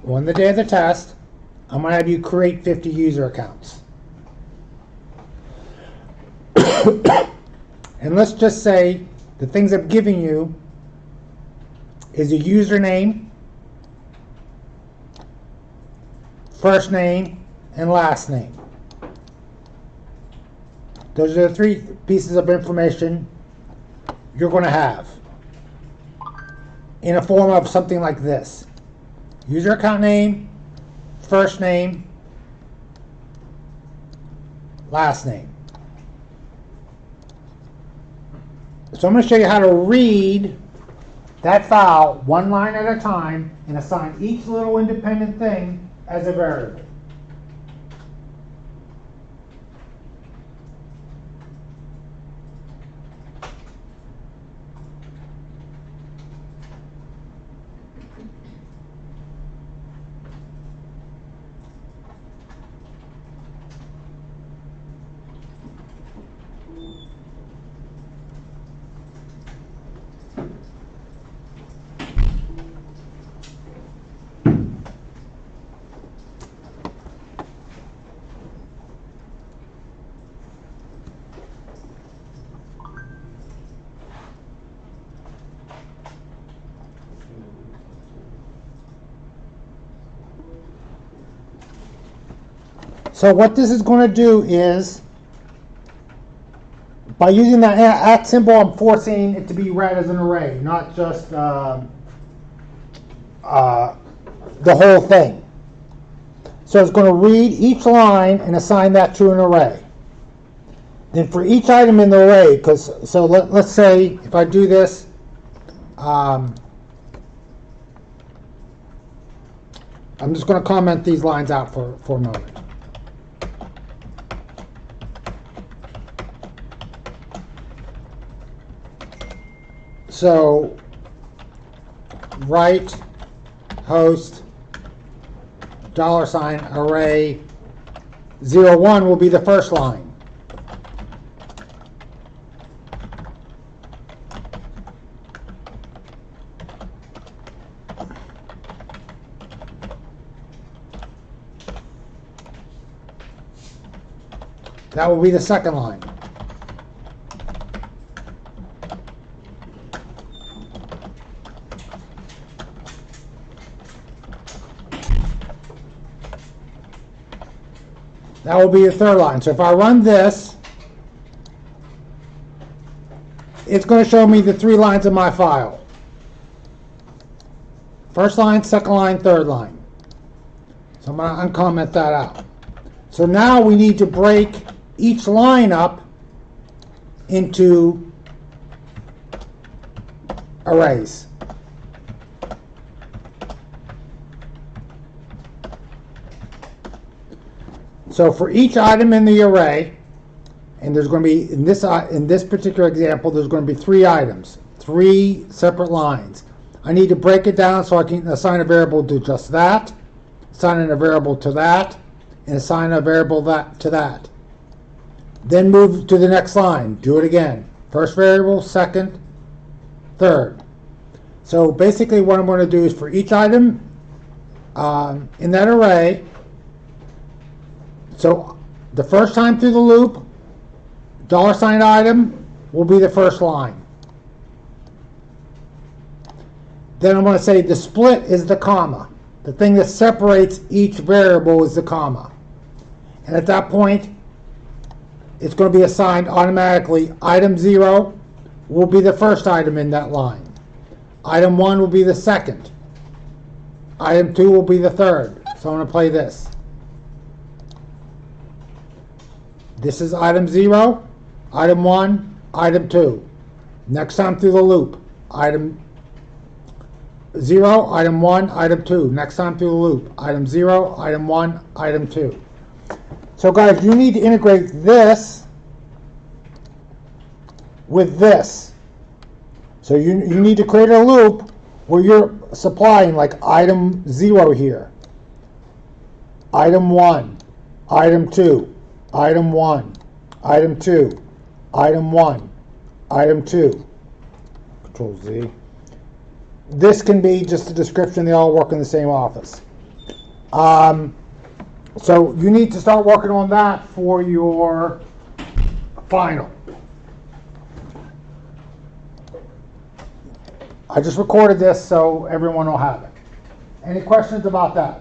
on the day of the test, I'm going to have you create 50 user accounts. And let's just say the things I'm giving you is a username, first name, and last name. Those are the 3 pieces of information you're going to have in a form of something like this. User account name, first name, last name. So I'm going to show you how to read that file one line at a time and assign each little independent thing as a variable. So what this is going to do is, by using that @ symbol, I'm forcing it to be read as an array, not just the whole thing. So it's going to read each line and assign that to an array. Then for each item in the array, let's say if I do this, I'm just going to comment these lines out for a moment. So, write host $array 01 will be the first line. That will be the second line. That will be the third line. So if I run this, it's going to show me the 3 lines of my file. First line, second line, third line. So I'm going to uncomment that out. So now we need to break each line up into arrays. So for each item in the array, and there's going to be, in this particular example, there's going to be 3 items, 3 separate lines. I need to break it down so I can assign a variable to just that, assign a variable to that, and assign a variable to that. Then move to the next line. Do it again. First variable, second, third. So basically what I'm going to do is for each item in that array, so the first time through the loop, $item will be the first line. Then I'm going to say the split is the comma. The thing that separates each variable is the comma. And at that point, it's going to be assigned automatically. Item 0 will be the first item in that line. Item 1 will be the second. Item 2 will be the third. So I'm going to play this. This is item 0, item 1, item 2. Next time through the loop, item 0, item 1, item 2. Next time through the loop, item 0, item 1, item 2. So guys, you need to integrate this with this. So you need to create a loop where you're supplying like item 0 here, item 1, item 2, item 1, item 2, item 1, item 2. Control Z. This can be just a description. They all work in the same office. So you need to start working on that for your final. I just recorded this so everyone will have it. Any questions about that?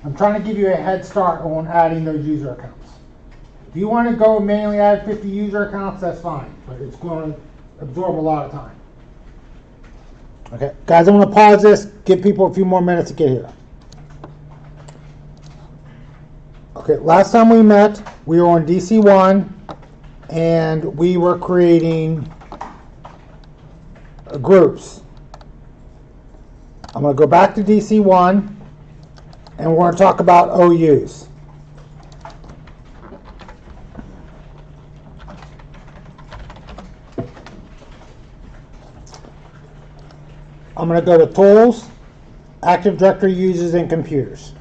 I'm trying to give you a head start on adding those user accounts. If you want to go manually add 50 user accounts, that's fine, but it's going to absorb a lot of time. Okay, guys, I'm going to pause this, give people a few more minutes to get here. Okay, last time we met, we were on DC1, and we were creating groups. I'm going to go back to DC1, and we're going to talk about OUs. I'm going to go to Tools, Active Directory Users and Computers.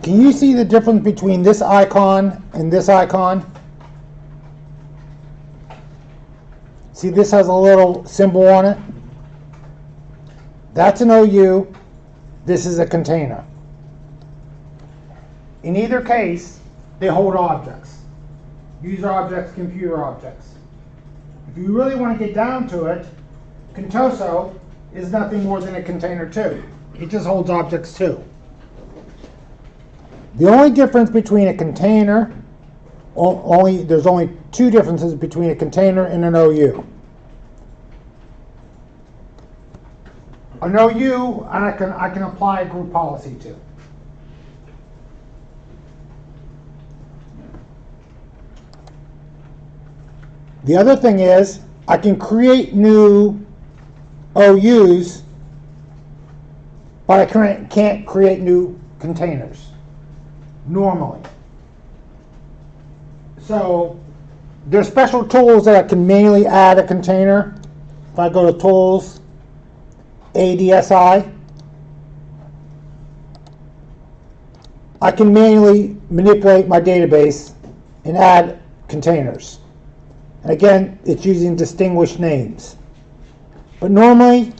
Can you see the difference between this icon and this icon? See, this has a little symbol on it. That's an OU. This is a container. In either case, they hold objects. User objects, computer objects. If you really want to get down to it, Contoso is nothing more than a container too. It just holds objects too. The only difference between a container, there's only two differences between a container and an OU. An OU, I can apply a group policy to. The other thing is, I can create new OUs, but I can't create new containers. Normally. So there's special tools that I can manually add a container. If I go to Tools, ADSI, I can manually manipulate my database and add containers. And again, it's using distinguished names. But normally,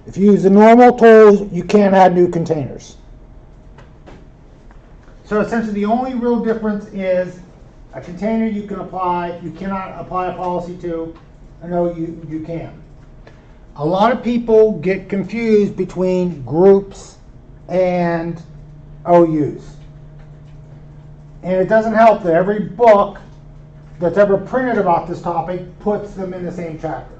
if you use the normal tools, you can't add new containers. So essentially the only real difference is a container you cannot apply a policy to, an OU you can. A lot of people get confused between groups and OUs. And it doesn't help that every book that's ever printed about this topic puts them in the same chapter.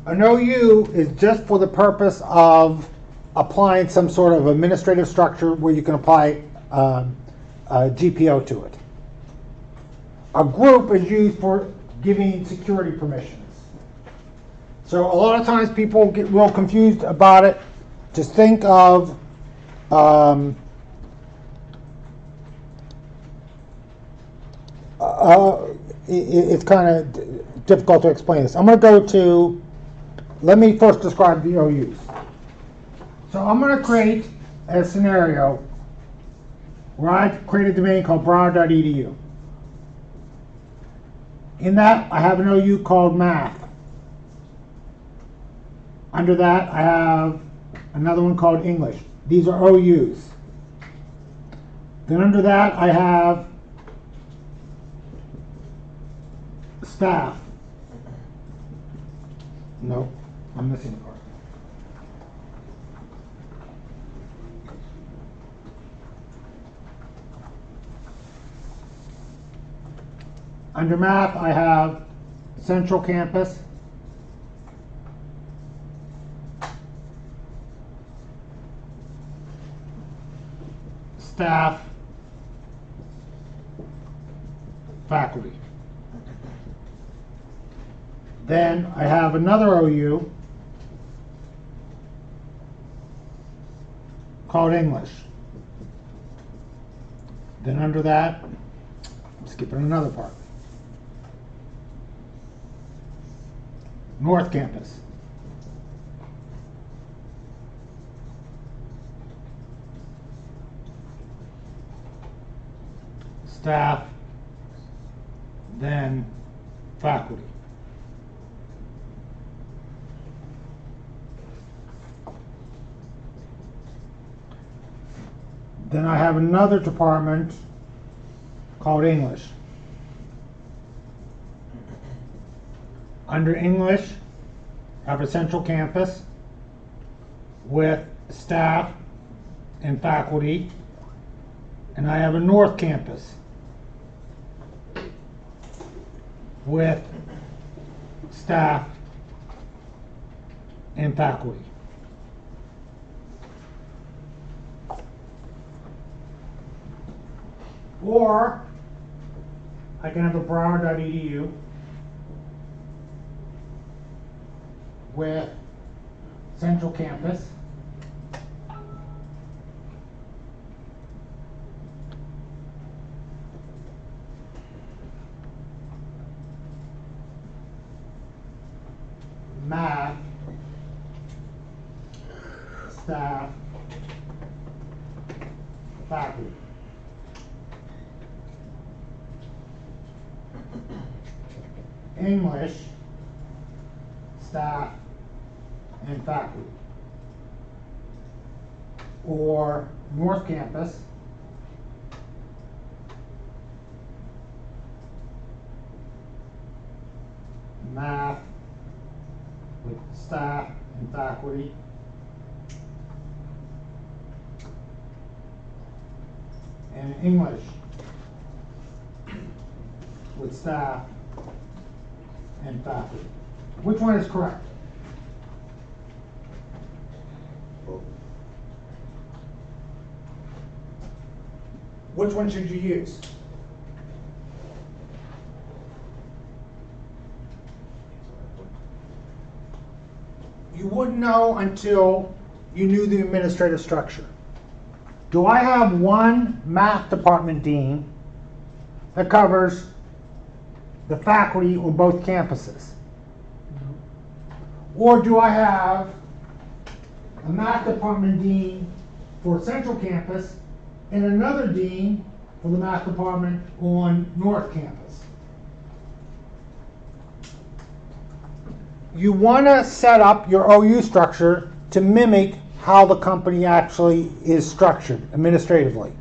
An OU is just for the purpose of applying some sort of administrative structure where you can apply GPO to it. A group is used for giving security permissions. So a lot of times people get real confused about it. Just think of it's kind of difficult to explain this. I'm going to go to, let me first describe the OUs. So I'm going to create a scenario where I create a domain called brower.edu. In that, I have an OU called math. Under that, I have another one called English. These are OUs. Then under that, I have staff. No, I'm missing a part. Under math, I have Central Campus, staff, faculty. Then I have another OU called English. Then under that, I'm skipping another part. North Campus. Staff, then faculty. Then I have another department called English. Under English, I have a central campus with staff and faculty, and I have a north campus with staff and faculty. Or I can have a Broward.edu with central campus, math, staff, faculty. English, staff, and faculty. Or North Campus, math with staff and faculty. And English with staff and faculty. Which one is correct? Which one should you use? You wouldn't know until you knew the administrative structure. Do I have one math department dean that covers the faculty on both campuses? Or do I have a math department dean for Central Campus and another dean for the math department on North Campus? You want to set up your OU structure to mimic how the company actually is structured administratively.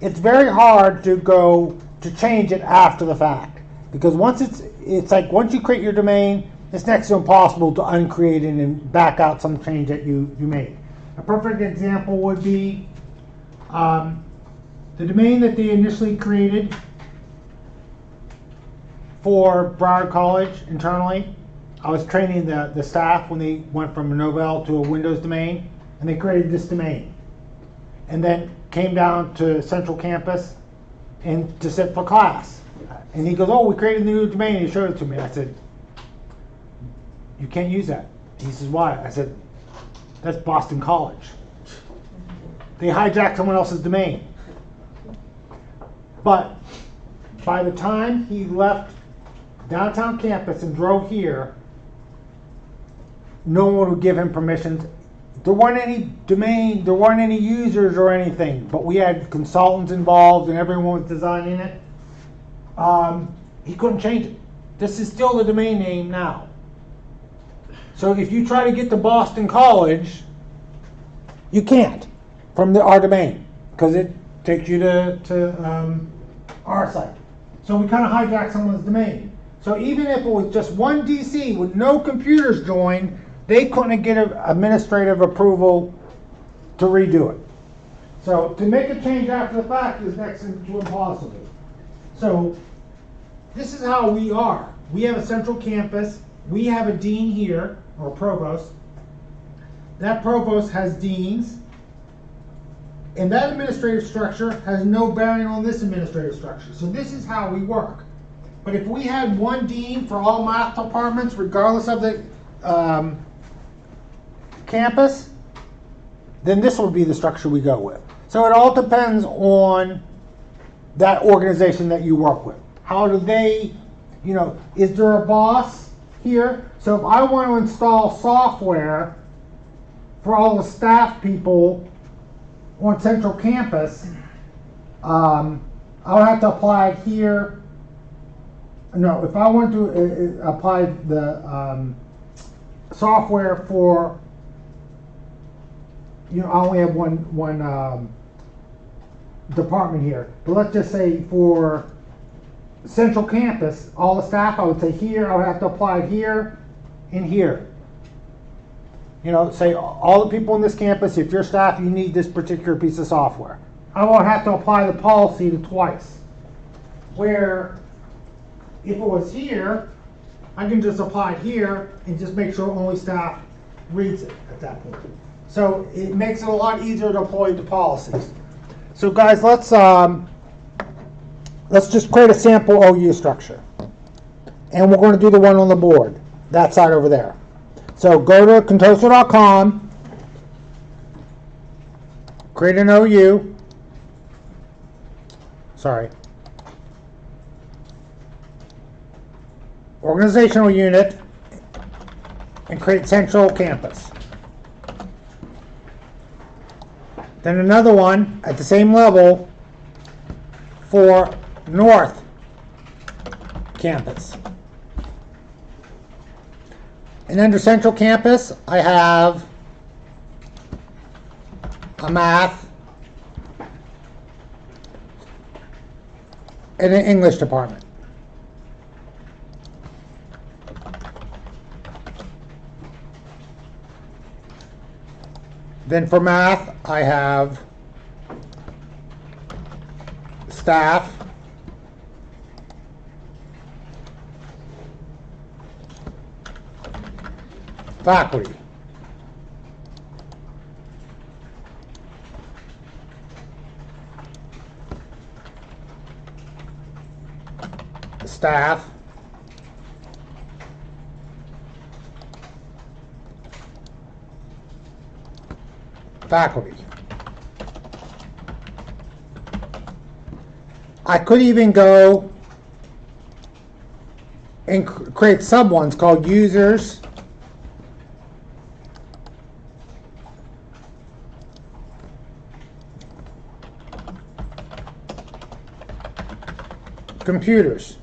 It's very hard to change it after the fact, because once once you create your domain, it's next to impossible to uncreate it and back out some change that you made. A perfect example would be the domain that they initially created for Broward College internally. I was training the staff when they went from a Novell to a Windows domain, and they created this domain. And then came down to Central Campus and to sit for class. And he goes, "Oh, we created a new domain," and he showed it to me. I said, "You can't use that." He says, "Why?" I said, "That's Boston College. They hijacked someone else's domain." But by the time he left downtown campus and drove here, no one would give him permissions. There weren't any users or anything, but we had consultants involved and everyone was designing it. He couldn't change it. This is still the domain name now. So if you try to get to Boston College, you can't from our domain, because it takes you to our site. So we kind of hijacked someone's domain. So even if it was just one DC with no computers joined, they couldn't get administrative approval to redo it. So to make a change after the fact is next to impossible. So this is how we are. We have a central campus. We have a dean here, or provost. That provost has deans. And that administrative structure has no bearing on this administrative structure. So this is how we work. But if we had one dean for all math departments, regardless of the campus, then this would be the structure we go with. So it all depends on that organization that you work with. How do they, is there a boss, here. So if I want to install software for all the staff people on Central Campus, I'll have to apply it here. No, if I want to apply the software for, I only have one department here. But let's just say for Central Campus, all the staff, I would say here, I would have to apply it here and here. Say all the people in this campus, if you're staff, you need this particular piece of software. I won't have to apply the policy to twice. Where if it was here, I can just apply it here and just make sure only staff reads it at that point. So it makes it a lot easier to deploy the policies. So guys, let's just create a sample OU structure. And we're going to do the one on the board, that side over there. So go to contoso.com, create an OU, organizational unit, and create Central Campus. Then another one at the same level for North Campus. And under Central Campus, I have a math and an English department. Then for math, I have staff, faculty, staff, faculty. I could even go and create sub ones called users, computers.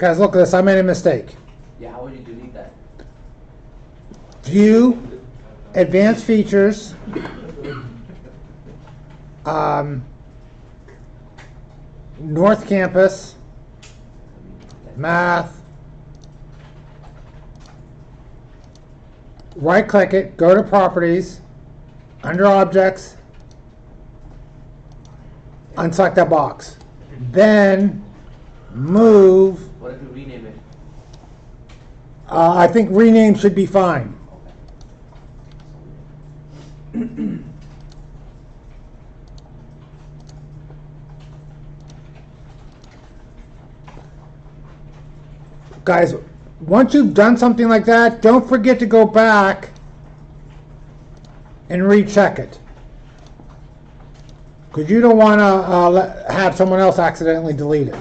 Guys, look at this. I made a mistake. Yeah, how would you delete that? View, advanced features, North Campus, math, right click it, go to properties, under objects, unselect that box. Then move, What if you rename it? I think rename should be fine. Guys, once you've done something like that, don't forget to go back and recheck it. Because you don't want to have someone else accidentally delete it.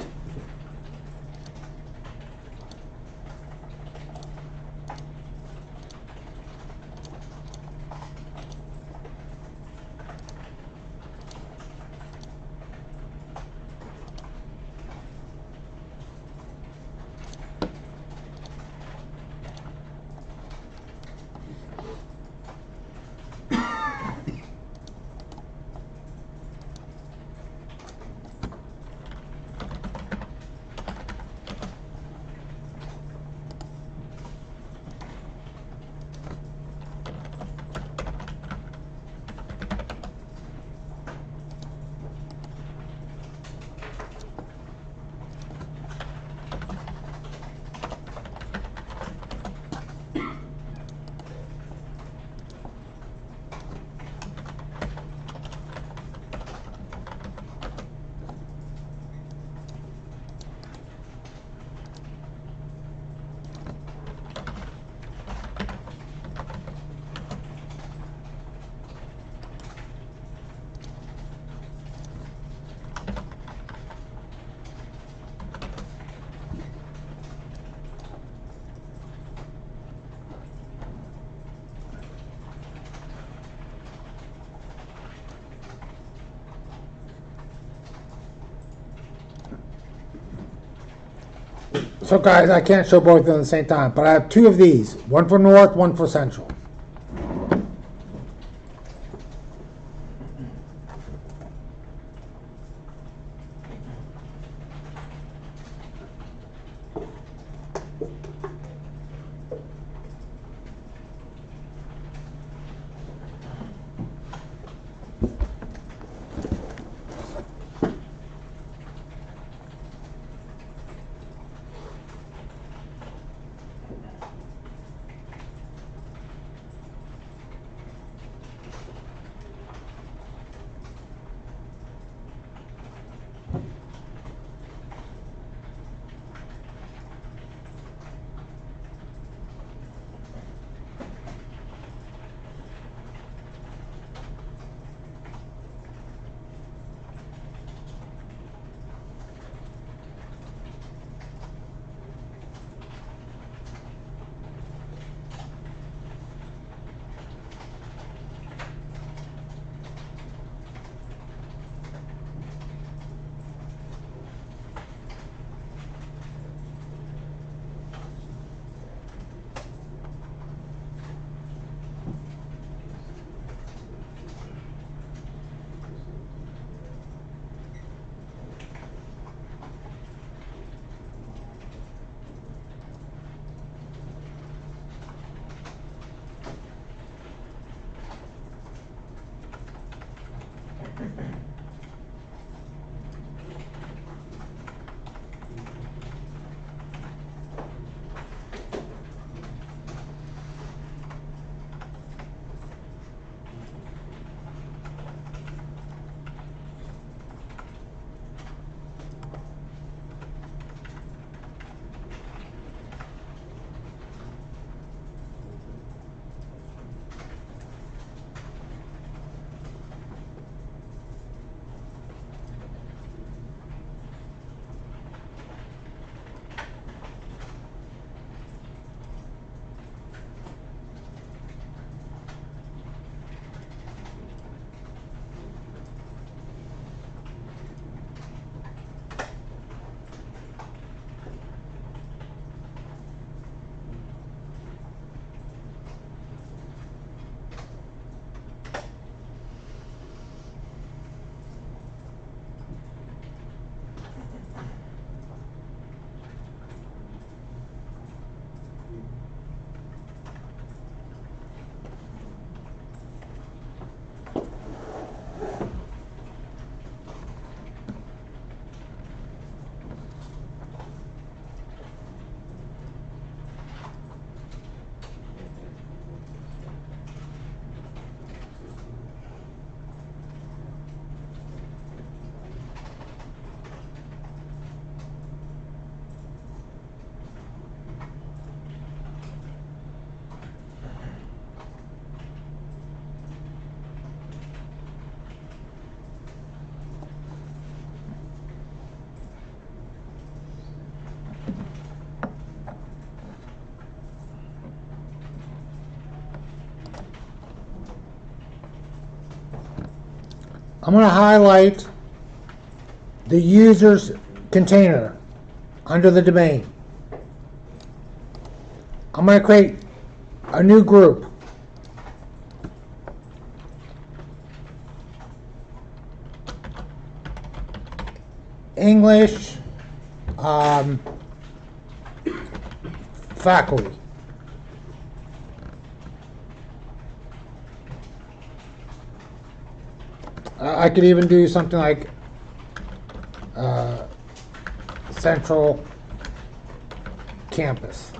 So guys, I can't show both of them at the same time, but I have two of these. One for North, one for Central. I'm going to highlight the user's container under the domain. I'm going to create a new group. English faculty. I could even do something like Central Campus.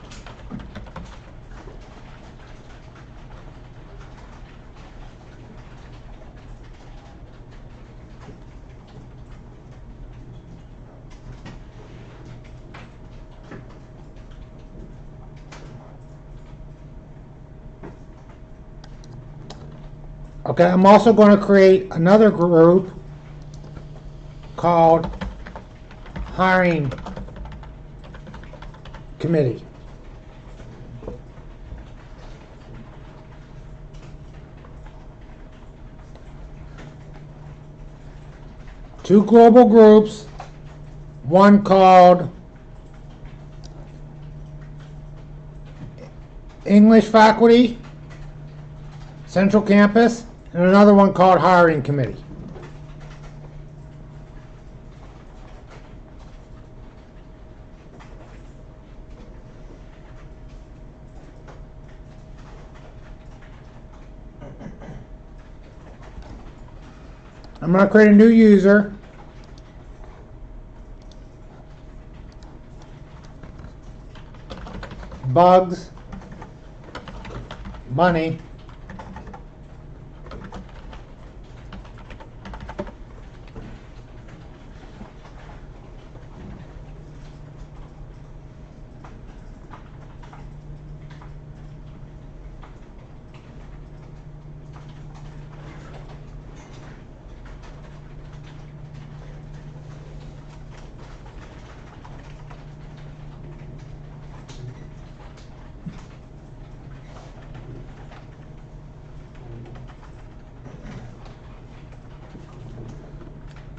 Okay, I'm also going to create another group called Hiring Committee. Two global groups, one called English Faculty, Central Campus, and another one called Hiring Committee. I'm going to create a new user. Bugs Bunny.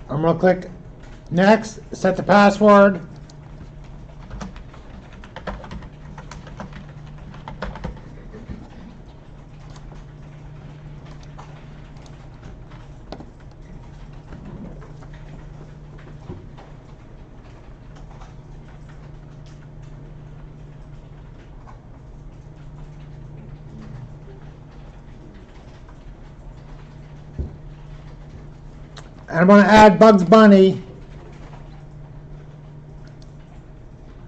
I'm going to click next, set the password. And I'm going to add Bugs Bunny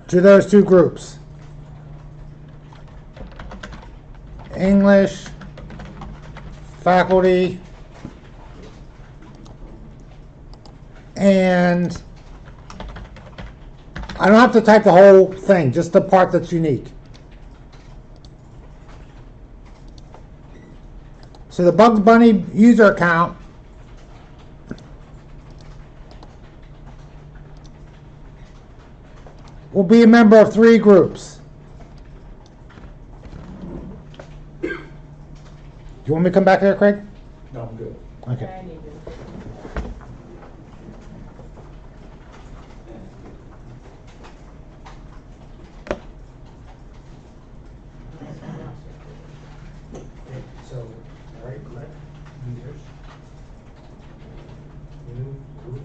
to those two groups. English faculty and I don't have to type the whole thing, just the part that's unique. So the Bugs Bunny user account will be a member of three groups. Do you want me to come back there, Craig? No, I'm good. Okay. So, right click, users, new group.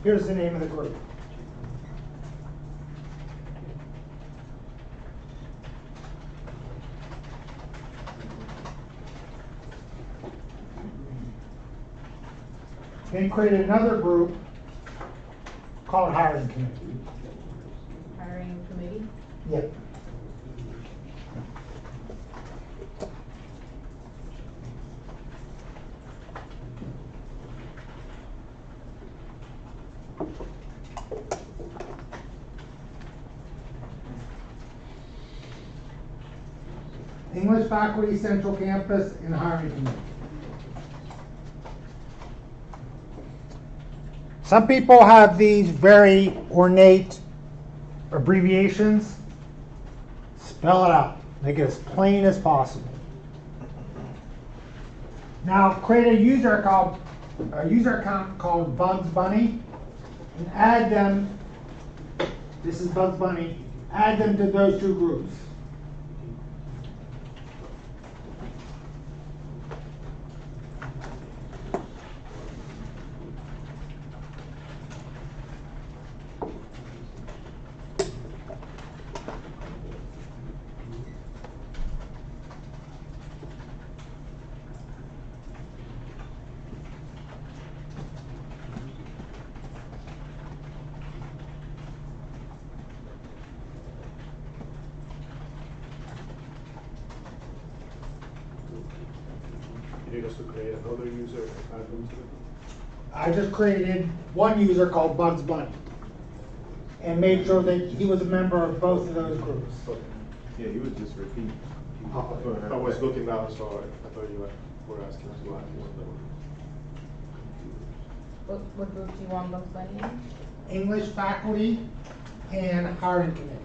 Here's the name of the group. Then create another group called Hiring Committee. Hiring committee? Yep. English Faculty, Central Campus, and Hiring Committee. Some people have these very ornate abbreviations. Spell it out. Make it as plain as possible. Now create a user account called Bugs Bunny and add them. This is Bugs Bunny. Add them to those two groups. You need us to create another user and add them to it? I just created one user called Bugs Bunny and made sure that he was a member of both of those groups. Okay. Yeah, you would just repeat. I was looking down, so I thought you were asking to add one that one. What group do you want Bugs Bunny in? English faculty and hiring committee.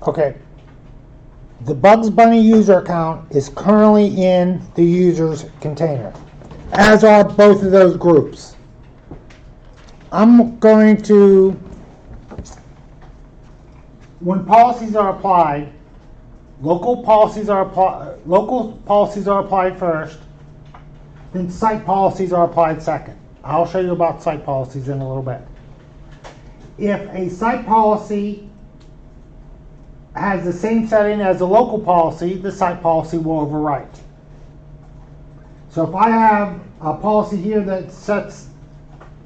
Okay. The Bugs Bunny user account is currently in the users container, as are both of those groups. I'm going to, when policies are applied, local policies are applied first, then site policies are applied second. I'll show you about site policies in a little bit. If a site policy has the same setting as the local policy, the site policy will overwrite. So if I have a policy here that sets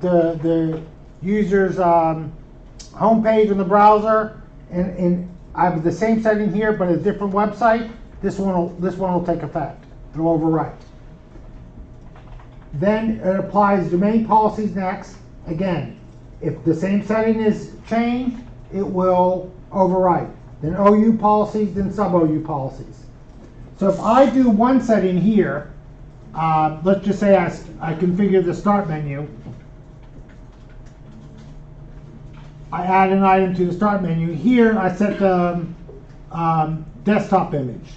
the user's homepage in the browser, and I have the same setting here but a different website, this one will take effect. It'll overwrite. Then it applies domain policies next. Again, if the same setting is changed, it will overwrite. Then OU policies, then sub-OU policies. So if I do one setting here, let's just say I configure the start menu. I add an item to the start menu. Here I set the desktop image.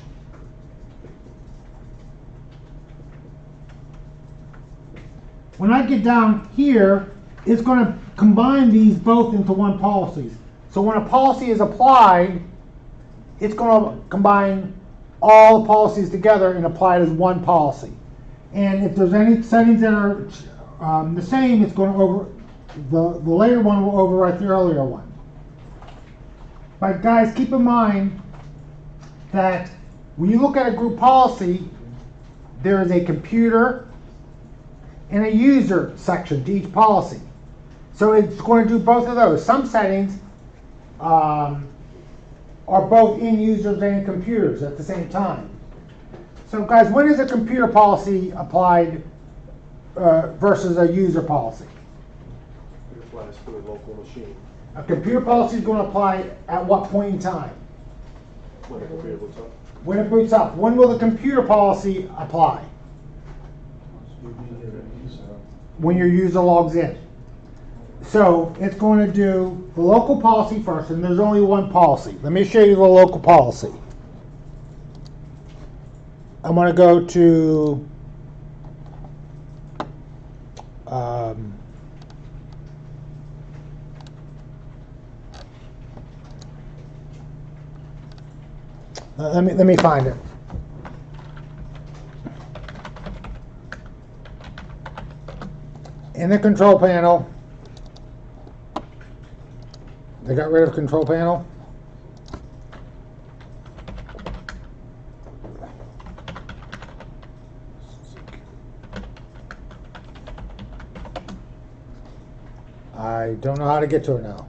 When I get down here, it's going to combine these both into one policy. So when a policy is applied, it's going to combine all the policies together and apply it as one policy. And if there's any settings that are the same, it's going to the later one will overwrite the earlier one. But guys, keep in mind that when you look at a group policy, there is a computer and a user section to each policy. So it's going to do both of those. Some settings are both in users and computers at the same time. So guys, when is a computer policy applied versus a user policy. It applies to a local machine A computer policy is going to apply at what point in time? when the computer boots up. When it boots up. When will the computer policy apply? When your user logs in. So it's going to do the local policy first, and there's only one policy. Let me show you the local policy. I'm going to go to let me find it. In the control panel, they got rid of control panel. I don't know how to get to it now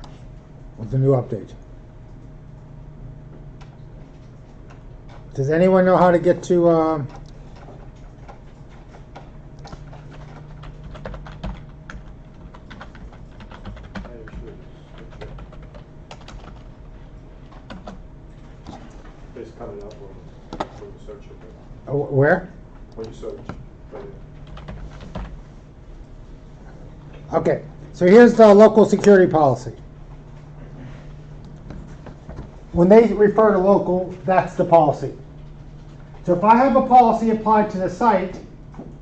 with the new update. Does anyone know how to get to It's coming up when you search it. where? When you search. Right. Okay, so here's the local security policy. When they refer to local, that's the policy. So if I have a policy applied to the site,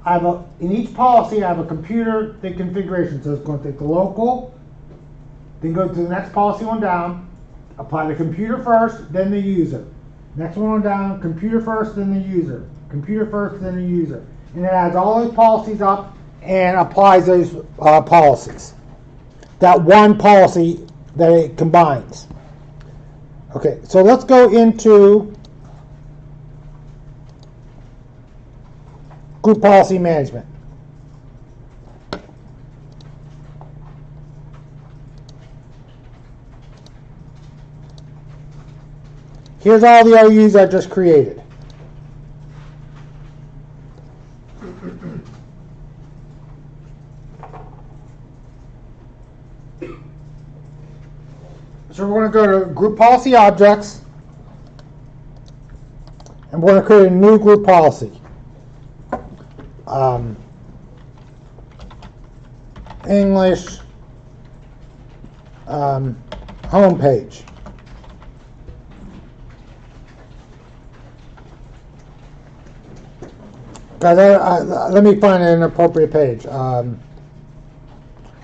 in each policy I have a computer the configuration. So it's going to take the local, then go to the next policy one down, apply the computer first, then the user. Next one on down, computer first, then the user. Computer first, then the user. And it adds all those policies up and applies those policies. That one policy that it combines. Okay, so let's go into group policy management. Here's all the OUs I just created. So we're going to go to group policy objects, and we're going to create a new group policy. English home page. Guys, let me find an appropriate page.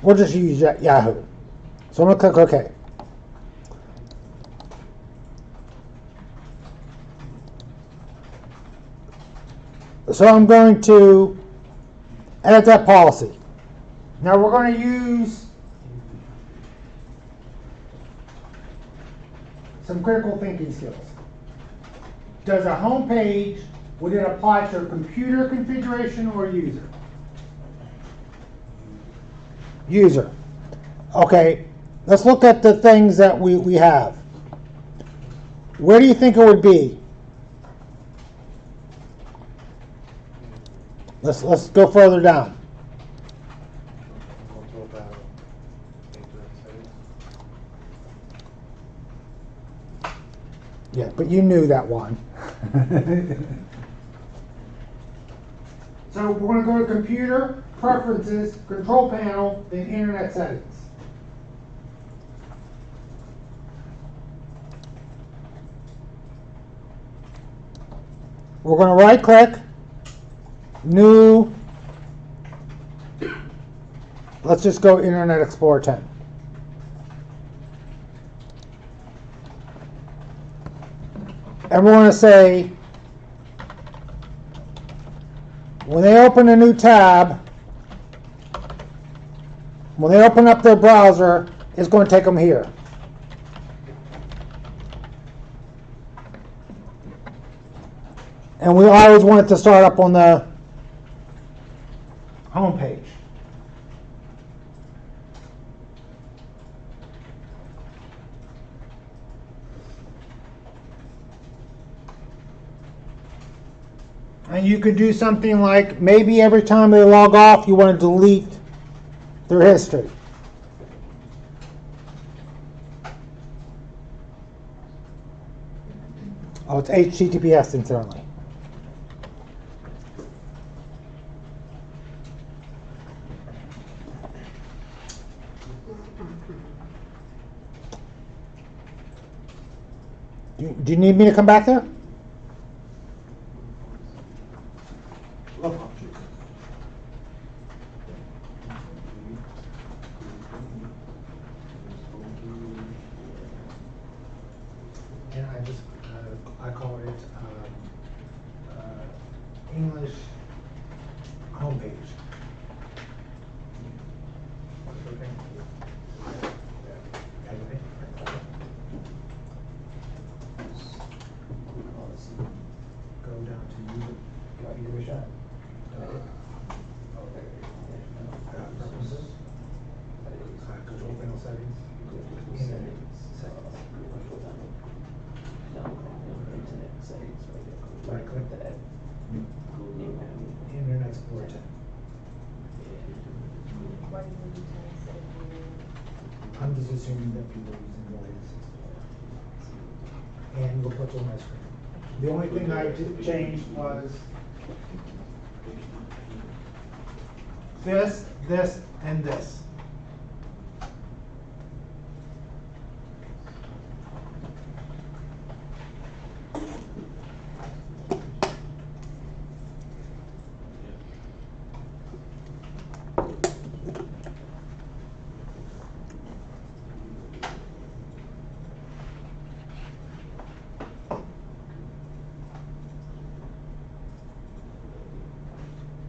We'll just use Yahoo. So I'm going to click OK. So I'm going to edit that policy. Now we're going to use some critical thinking skills. Does a home page, would it apply to a computer configuration or user? User. Okay, let's look at the things that we have. Where do you think it would be? Let's go further down. Yeah, but you knew that one. So we're going to go to computer, preferences, control panel, then internet settings. We're going to right click, new, let's just go Internet Explorer 10. And we're going to say, when they open a new tab, when they open up their browser, it's going to take them here. And we always want it to start up on the home page. And you could do something like, maybe every time they log off, you want to delete their history. Oh, it's HTTPS internally. Do you need me to come back there? And I just, I call it English homepage. Go down to user. Give it a shot. Preferences. Control panel settings. Internet settings. Right click. Internet Explorer 10. What do you do to say? I'm just assuming that people are using the latest Explorer. And we'll put it on my screen. The only thing I changed was this, and this.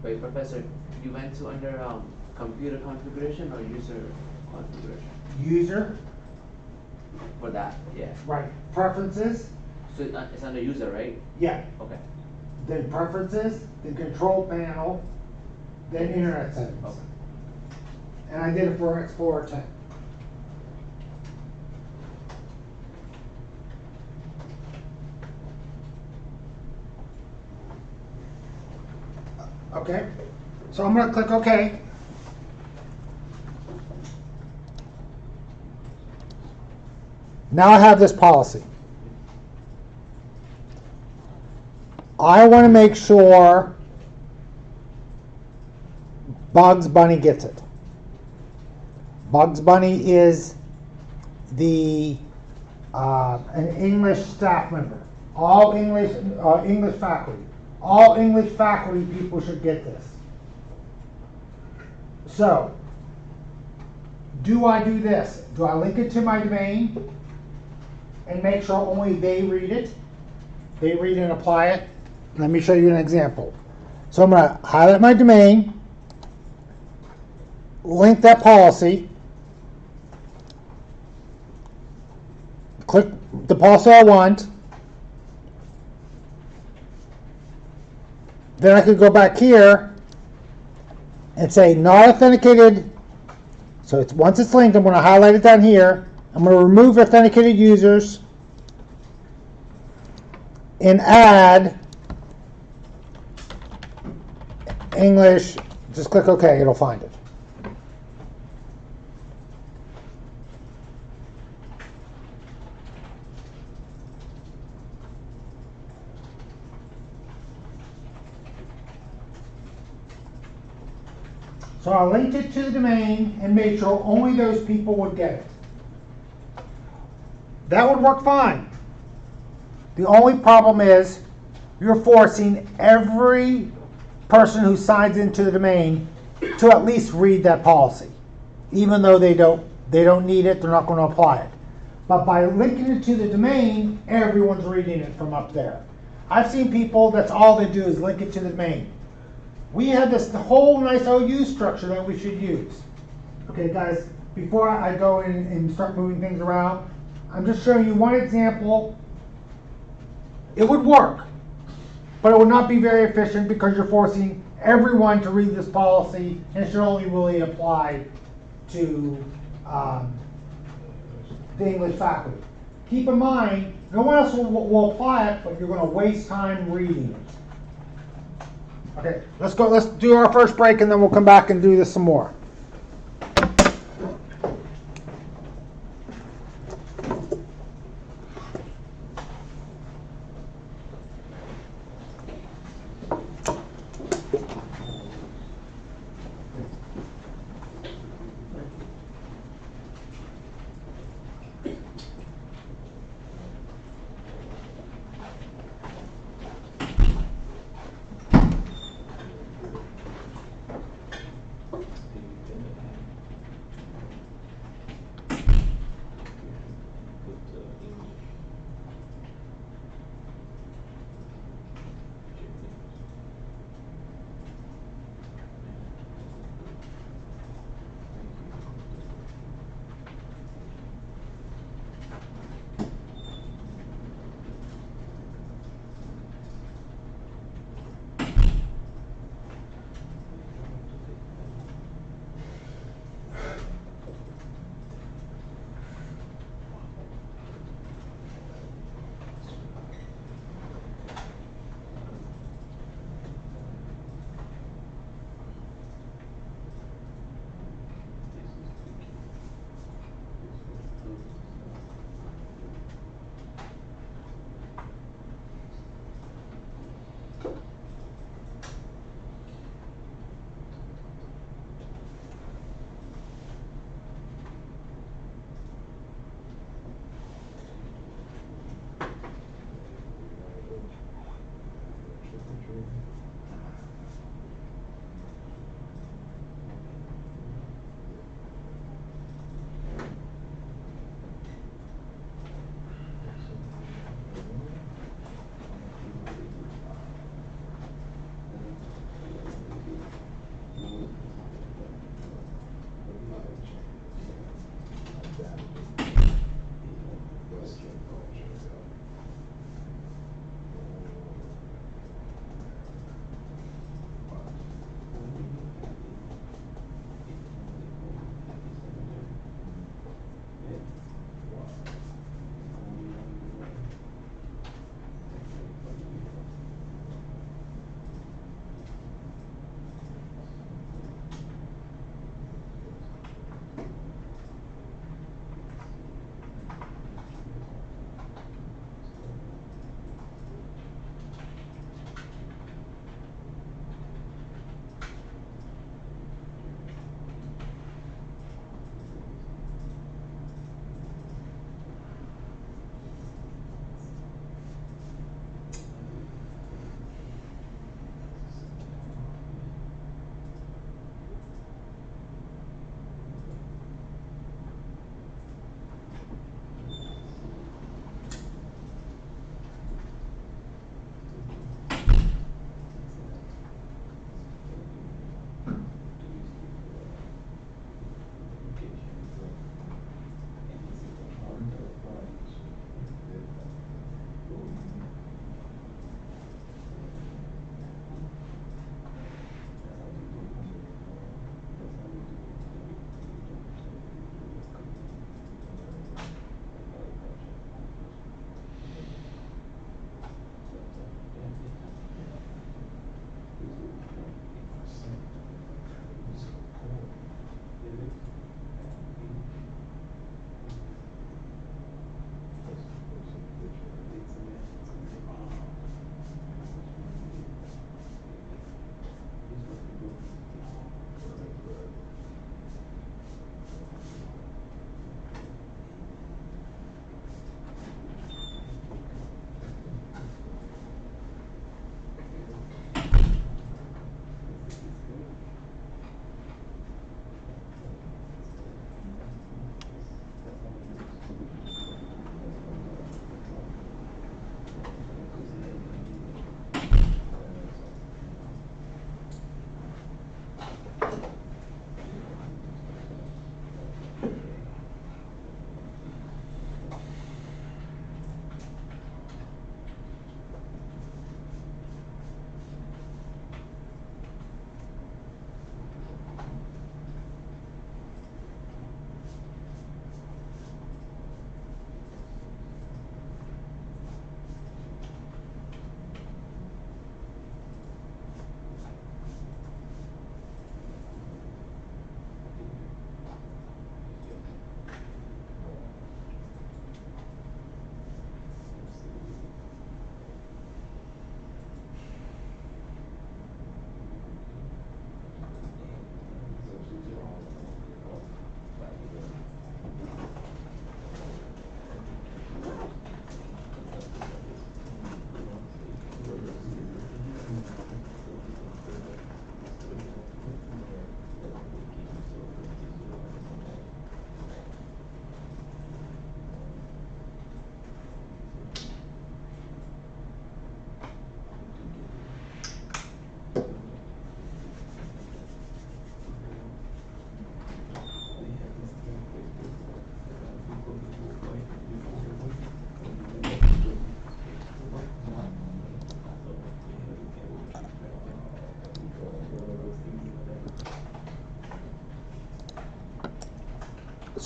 Wait, Professor, you went to under computer configuration or user configuration? User, For that, yeah. right, preferences, So it's under user, right? yeah. Okay. Then preferences, then control panel, then internet settings. Okay. And I did it for Explorer 10. Okay, so I'm gonna click OK. Now I have this policy. I want to make sure Bugs Bunny gets it. Bugs Bunny is the an English staff member. All English English faculty. All English faculty people should get this. So, do I do this? Do I link it to my domain and make sure only they read it? They read and apply it? Let me show you an example. So I'm going to highlight my domain, link that policy, click the policy I want. Then I could go back here and say not authenticated. So it's, once it's linked, I'm going to highlight it down here. I'm going to remove authenticated users and add English. Just click OK, it'll find it. So I linked it to the domain and made sure only those people would get it. That would work fine. The only problem is you're forcing every person who signs into the domain to at least read that policy. Even though they don't need it, they're not going to apply it. But by linking it to the domain, everyone's reading it from up there. I've seen people, that's all they do is link it to the domain. We have this whole nice OU structure that we should use. Okay, guys, before I go in and start moving things around, I'm just showing you one example. It would work, but it would not be very efficient because you're forcing everyone to read this policy, and it should only really apply to the English faculty. Keep in mind, no one else will apply it, but you're going to waste time reading it. Okay, let's go. Let's do our first break, and then we'll come back and do this some more.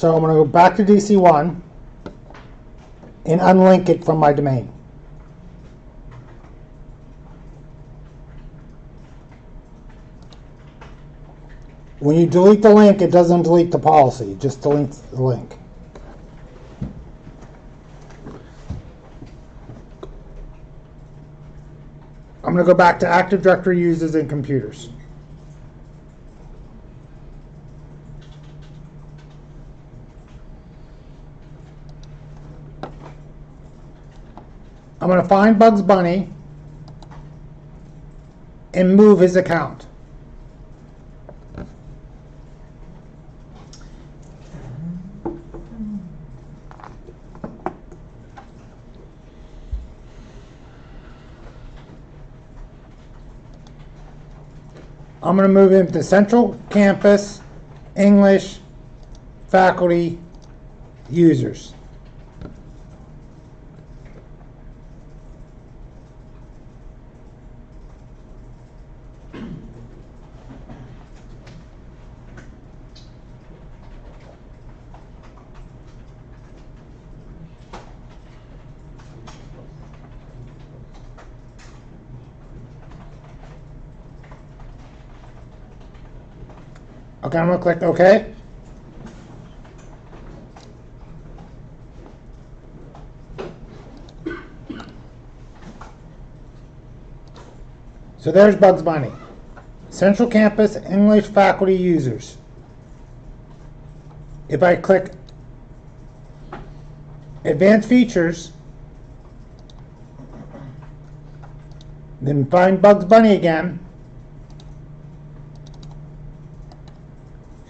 So I'm going to go back to DC1 and unlink it from my domain. When you delete the link, it doesn't delete the policy, it just deletes the link. I'm going to go back to Active Directory users and computers. I'm going to find Bugs Bunny and move his account. I'm going to move him to Central Campus, English, Faculty, Users. Okay, I'm going to click OK. So there's Bugs Bunny. Central Campus, English, Faculty, Users. If I click Advanced Features, then find Bugs Bunny again,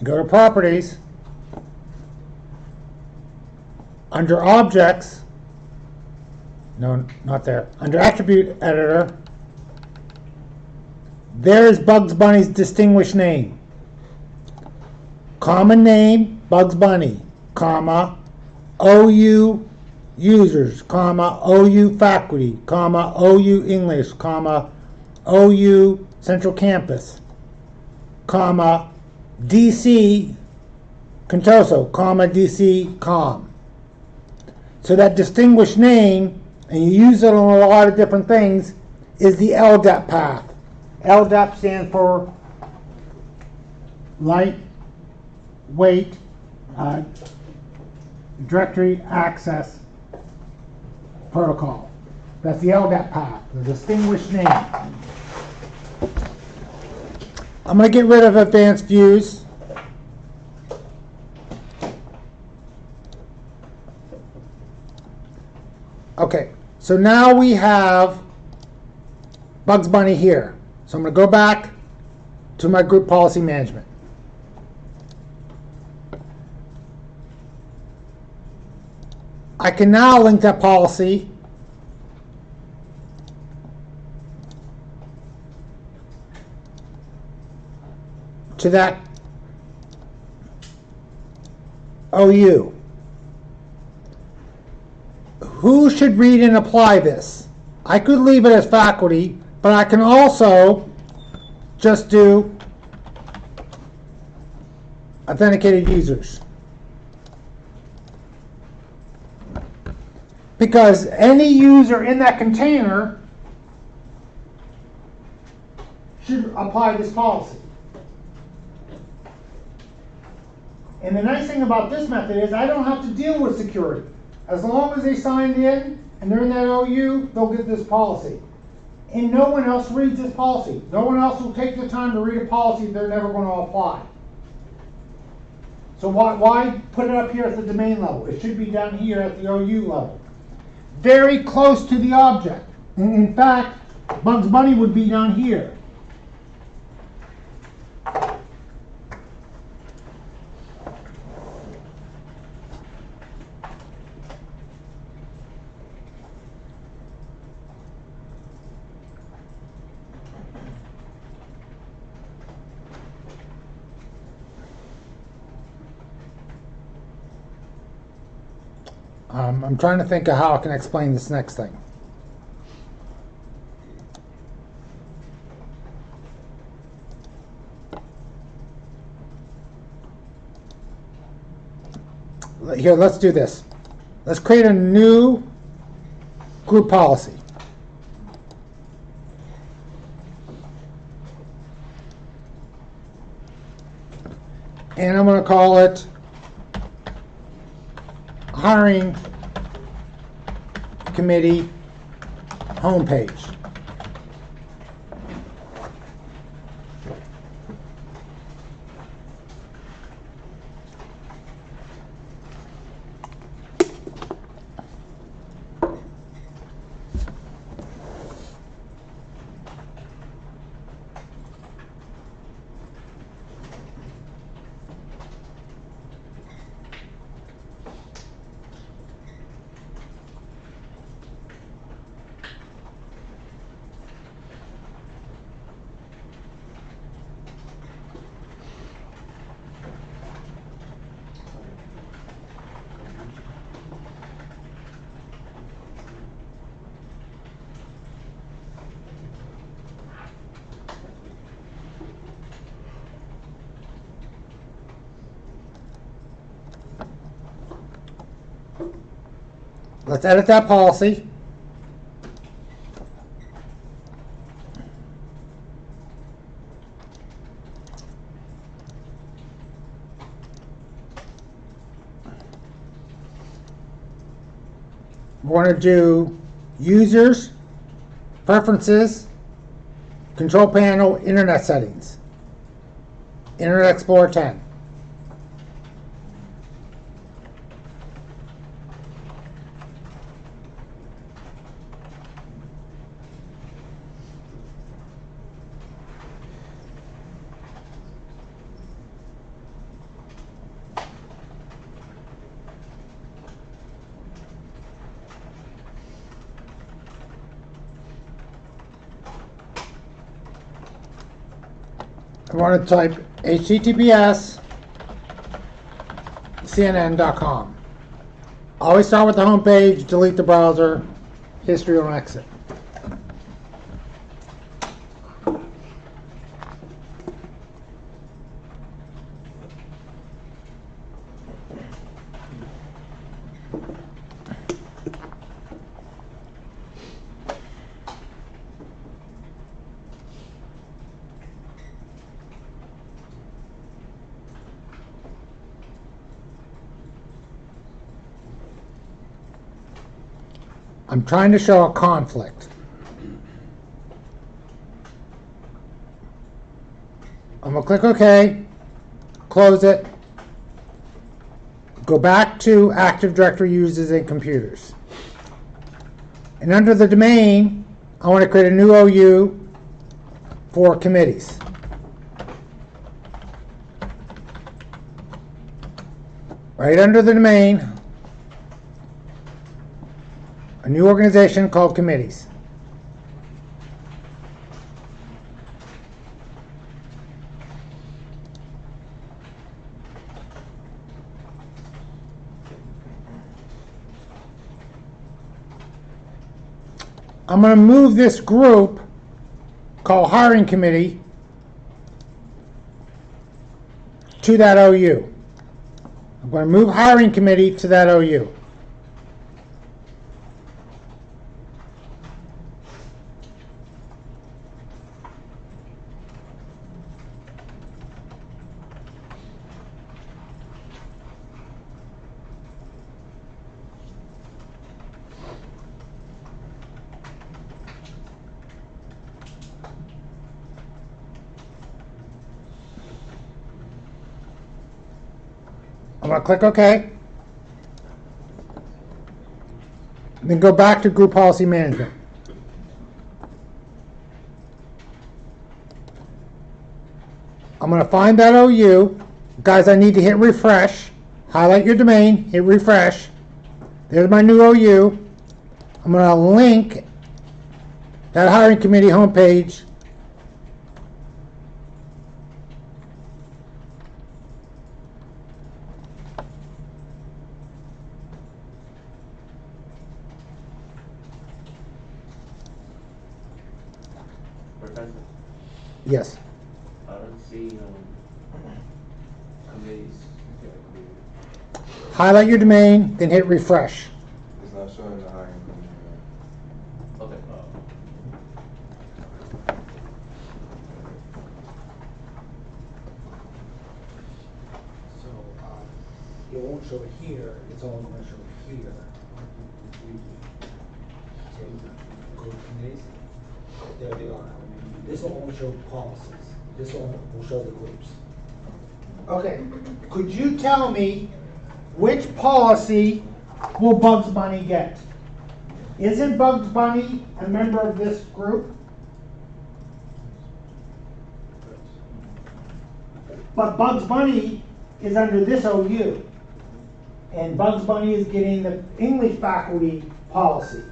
go to Properties, under Objects, no, not there, under Attribute Editor, there is Bugs Bunny's distinguished name. Common name, Bugs Bunny, comma, OU Users, comma, OU Faculty, comma, OU English, comma, OU Central Campus, comma, DC Contoso, comma, DC Com. So that distinguished name, and you use it on a lot of different things, is the LDAP path. LDAP stands for Lightweight Directory Access Protocol. That's the LDAP path, the distinguished name. I'm going to get rid of advanced views. Okay, so now we have Bugs Bunny here. So I'm going to go back to my group policy management. I can now link that policy to that OU. Who should read and apply this? I could leave it as faculty, but I can also just do authenticated users. Because any user in that container should apply this policy. And the nice thing about this method is I don't have to deal with security. As long as they signed in and they're in that OU, they'll get this policy. And no one else reads this policy. No one else will take the time to read a policy they're never going to apply. So why put it up here at the domain level? It should be down here at the OU level. Very close to the object. In fact, Bugs Bunny would be down here. I'm trying to think of how I can explain this next thing. Here, let's do this. Let's create a new group policy. And I'm going to call it Hiring Committee Homepage. Let's edit that policy. We're going to do users, preferences, control panel, internet settings. Internet Explorer 10. I want to type https cnn.com. Always start with the home page, delete the browser, history on exit. I'm trying to show a conflict. I'm going to click OK, close it, go back to Active Directory users and computers. And under the domain, I want to create a new OU for committees. Right under the domain, a new organization called committees. I'm going to move this group called Hiring Committee to that OU. I'm going to move Hiring Committee to that OU. I'm going to click OK. Then go back to Group Policy Management. I'm going to find that OU. Guys, I need to hit refresh. Highlight your domain, hit refresh. There's my new OU. I'm going to link that Hiring Committee homepage Professor, Yes. I don't see committees. highlight your domain, then hit refresh. It's not showing the hiring company. Okay. So it won't show it here, it's only going to show it here. So go to this. There they are. This will only show policies. This will show the groups. Okay, could you tell me which policy will Bugs Bunny get? Isn't Bugs Bunny a member of this group? But Bugs Bunny is under this OU. And Bugs Bunny is getting the English faculty policy.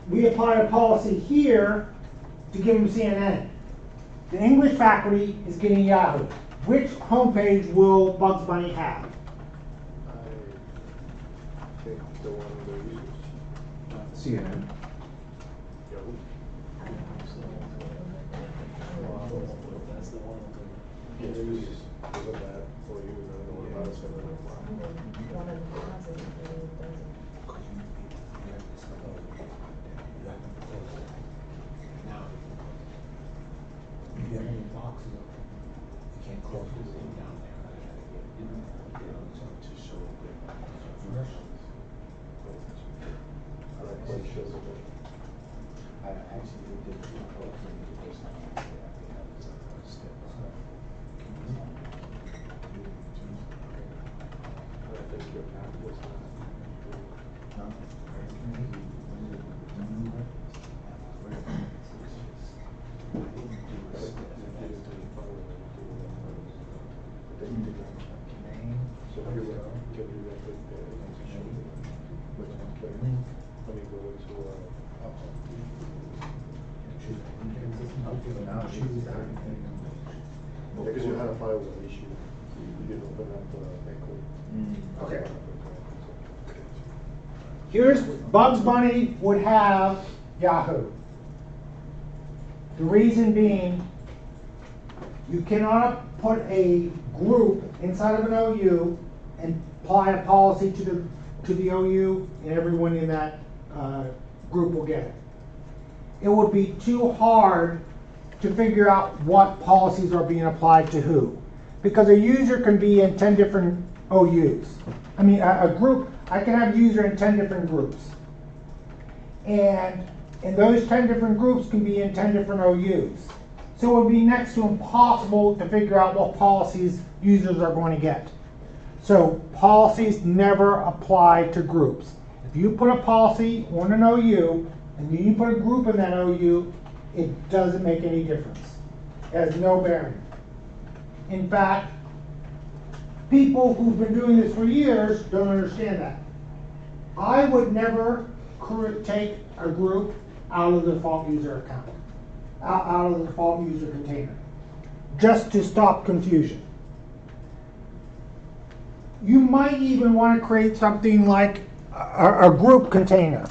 We apply a policy here to give them CNN. The English faculty is getting Yahoo. Which homepage will Bugs Bunny have? I think the one with the users. CNN. Yahoo. Yeah, the users. Look at that for you, and then the one about us, and then the one. One of the classes, it doesn't. You have any boxes open, you can't close this thing down there. To show the commercials. I like to see shows of it. I actually did two quotes for the first time. I think your map was not. So here we can do that with the, which one can, let me go to, because you had a file with an issue, you didn't open up the echo. Okay. Here's Bugs Bunny would have Yahoo. The reason being, you cannot put a group inside of an OU and apply a policy to the OU, and everyone in that group will get it. It would be too hard to figure out what policies are being applied to who, because a user can be in 10 different OUs. I mean, a group, I can have a user in 10 different groups. And those 10 different groups can be in 10 different OUs. So it would be next to impossible to figure out what policies users are going to get. So policies never apply to groups. If you put a policy on an OU, and then you put a group in that OU, it doesn't make any difference. It has no bearing. In fact, people who've been doing this for years don't understand that. I would never take a group out of the default user account, out of the default user container, just to stop confusion. You might even want to create something like a group container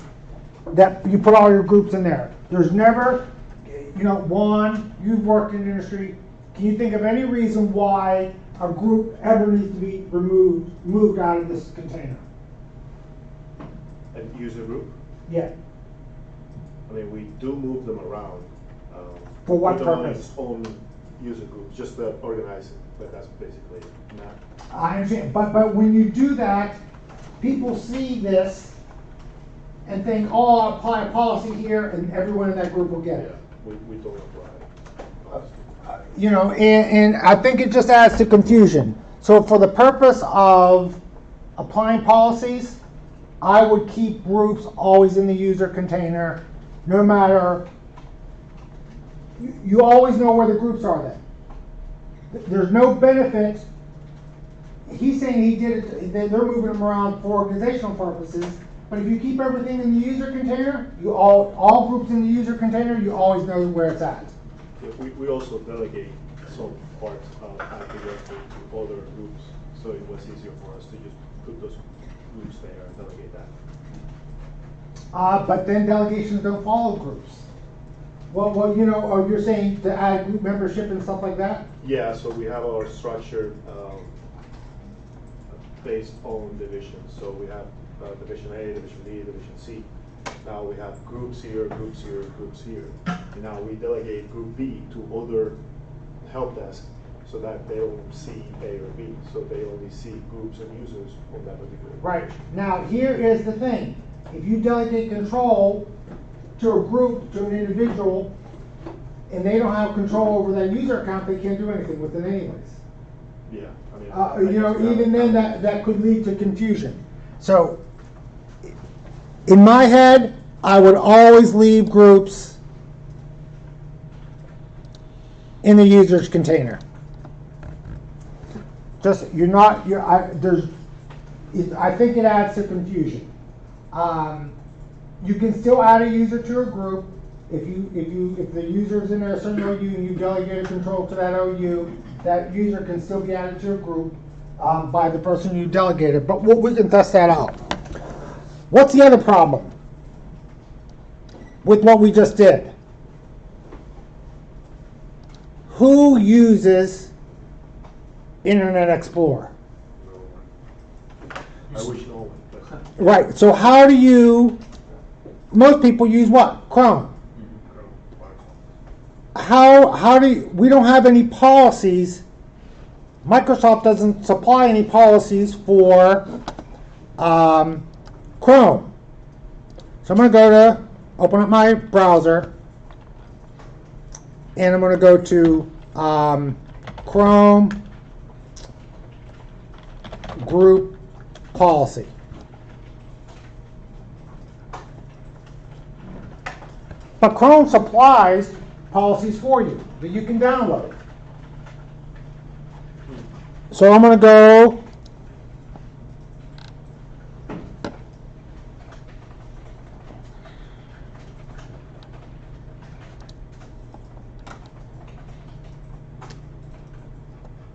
that you put all your groups in there. There's never, Juan, you've worked in the industry. Can you think of any reason why a group ever needs to be moved out of this container? And user group? Yeah. I mean, we do move them around. For what put them on purpose? its own user groups, just to organize it, but that's basically not. I understand, but when you do that, people see this and think, oh, I'll apply a policy here, and everyone in that group will get Yeah, it. we don't apply. And I think it just adds to confusion. So for the purpose of applying policies, I would keep groups always in the user container, no matter, you always know where the groups are then. There's no benefit. He's saying he did it, they're moving them around for organizational purposes, but if you keep everything in the user container, all groups in the user container, you always know where it's at. Yeah, we also delegate some parts of Active Directory to other groups, so it was easier for us to just put those groups there and delegate that. But then delegations don't follow groups. Well, you know, oh, you're saying to add group membership and stuff like that? Yeah, so we have our structure based on divisions. So we have Division A, Division B, Division C. Now we have groups here, groups here, groups here. And now we delegate Group B to other help desk so that they don't see A or B. So they only see groups and users on that particular. Right. Now, here is the thing. If you delegate control to a group, to an individual, and they don't have control over that user account, they can't do anything with it anyways. Yeah, I mean. You know, even then, that could lead to confusion. So, in my head, I would always leave groups in the user's container. Just, I think it adds to confusion. You can still add a user to a group if the user is in a certain OU and you delegate control to that OU. That user can still be added to a group by the person you delegated. But we can test that out. What's the other problem with what we just did? Who uses Internet Explorer? I wish no one, but. Right, so how do you, most people use what? Chrome. How do you, we don't have any policies, Microsoft doesn't supply any policies for Chrome. So I'm going to go to, open up my browser, and I'm going to go to Chrome group policy. But Chrome supplies policies for you that you can download. So I'm going to go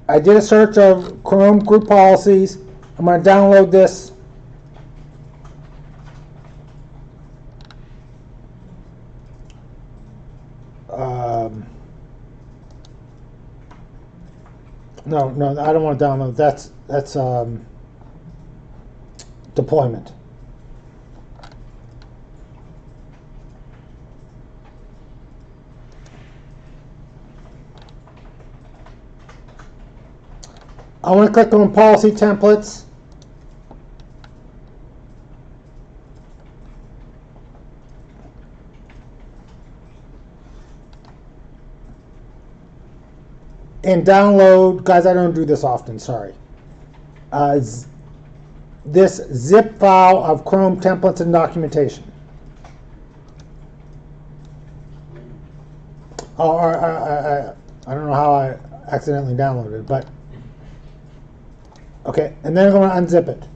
I did a search of Chrome group policies. I'm going to download this. No, I don't want to download. That's deployment. I want to click on policy templates. And download, guys, I don't do this often, sorry. This zip file of Chrome templates and documentation. Oh, I don't know how I accidentally downloaded it, but okay, and then I'm going to unzip it.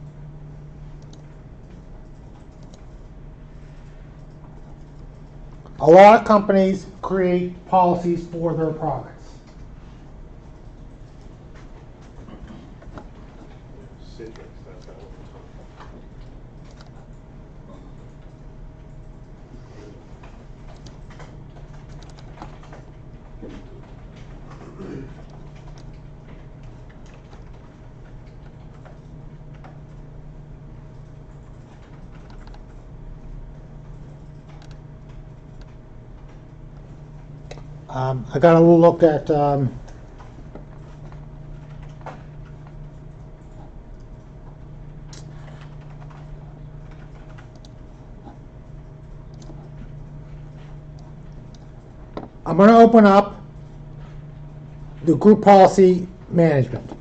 A lot of companies create policies for their products. Citrix, that's that one. I got a little look at I'm going to open up the group policy management.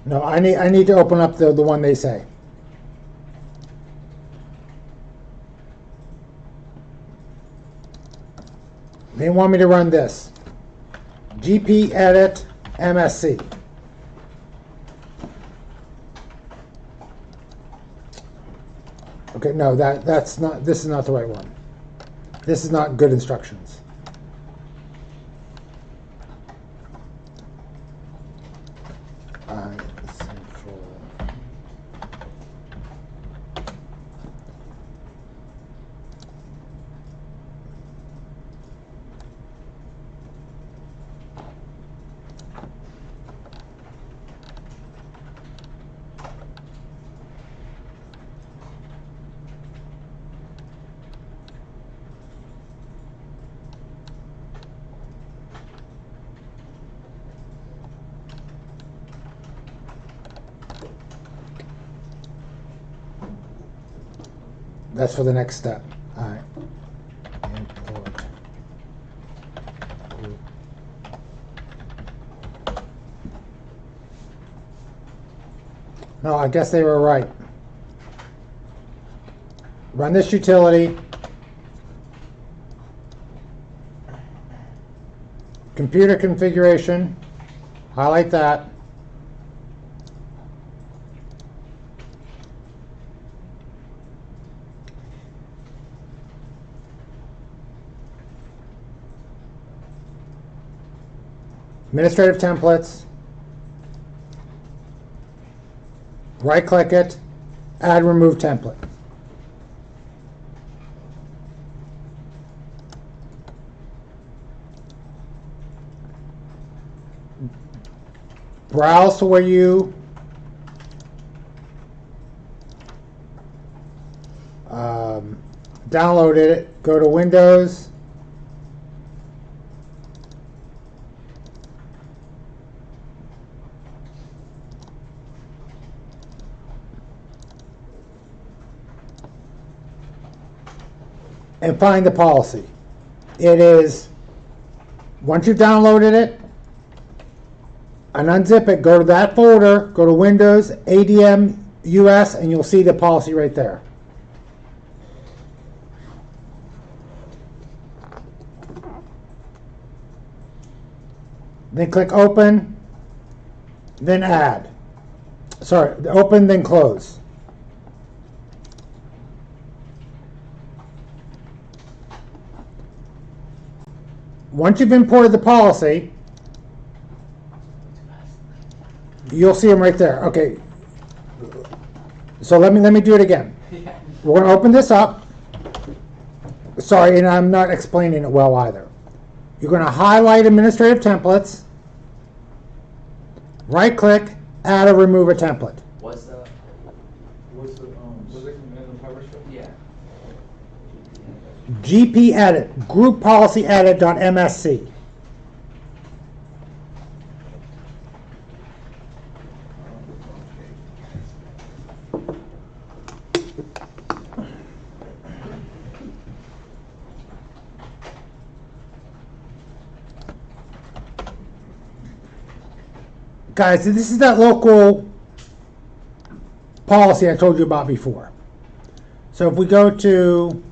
No, I need to open up the one they say. They want me to run this. GP edit MSC. Okay, no, that's not, this is not the right one. This is not good instructions. That's for the next step. All right. Import. No, I guess they were right. Run this utility. Computer configuration. Highlight that. Administrative templates. Right click it. Add remove template. Browse to where you downloaded it. Go to Windows. And find the policy. It is, once you've downloaded it, and unzip it, go to that folder, go to Windows, ADM, US, and you'll see the policy right there. Then click open, then add. Sorry, open, then close. Once you've imported the policy, you'll see them right there. Okay. So let me do it again. We're going to open this up. Sorry, and I'm not explaining it well either. You're going to highlight administrative templates. Right click, add or remove a template. What's the, Was it in the PowerShell? yeah. GP edit, group policy edit.msc. Guys, this is that local policy I told you about before. So if we go to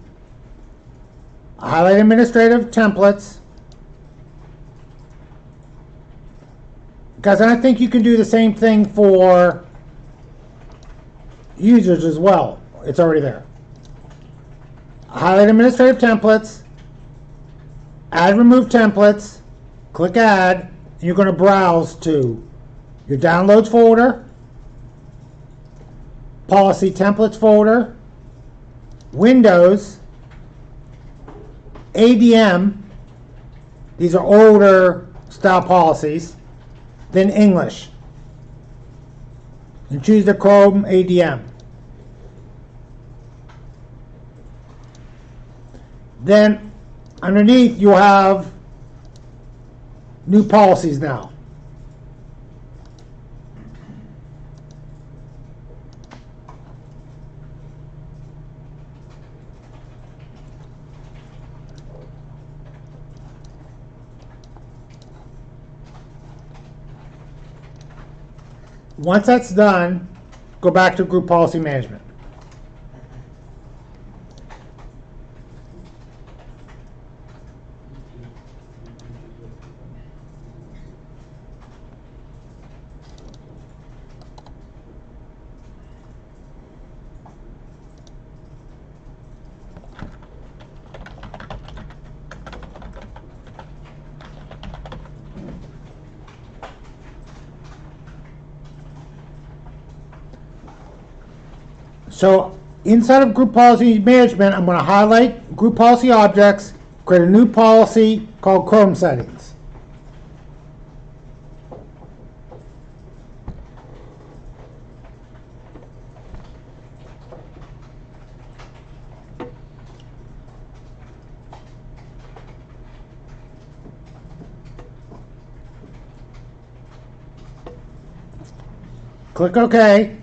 highlight administrative templates, guys, and I think you can do the same thing for users as well. It's already there. Highlight administrative templates, add remove templates, click add, and you're going to browse to your downloads folder, policy templates folder, Windows, ADM, these are older style policies, then English. And choose the Chrome ADM. Then underneath you'll have new policies now. Once that's done, go back to group policy management. So inside of group policy management, I'm going to highlight group policy objects, create a new policy called Chrome settings. Click OK.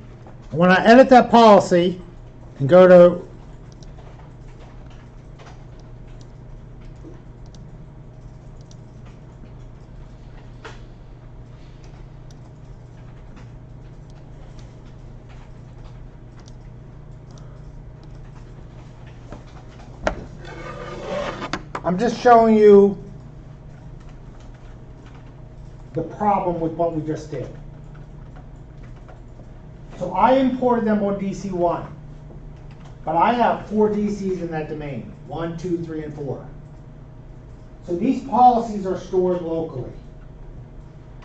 When I edit that policy and go to I'm just showing you the problem with what we just did. So I imported them on DC1, but I have 4 DCs in that domain, 1, 2, 3, and 4. So these policies are stored locally.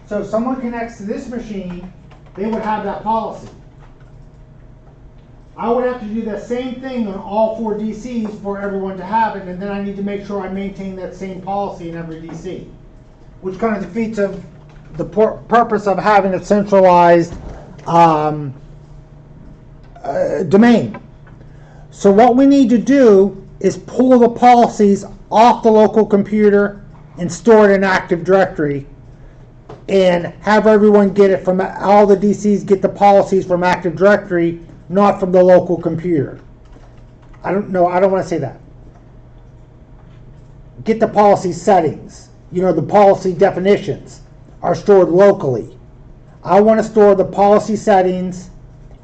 So if someone connects to this machine, they would have that policy. I would have to do the same thing on all 4 DCs for everyone to have it, and then I need to make sure I maintain that same policy in every DC, which kind of defeats the purpose of having a centralized domain. So what we need to do is pull the policies off the local computer and store it in Active Directory, and have everyone get it from all the DCs get the policies from Active Directory, not from the local computer. I don't want to say that. Get the policy settings. The policy definitions are stored locally. I want to store the policy settings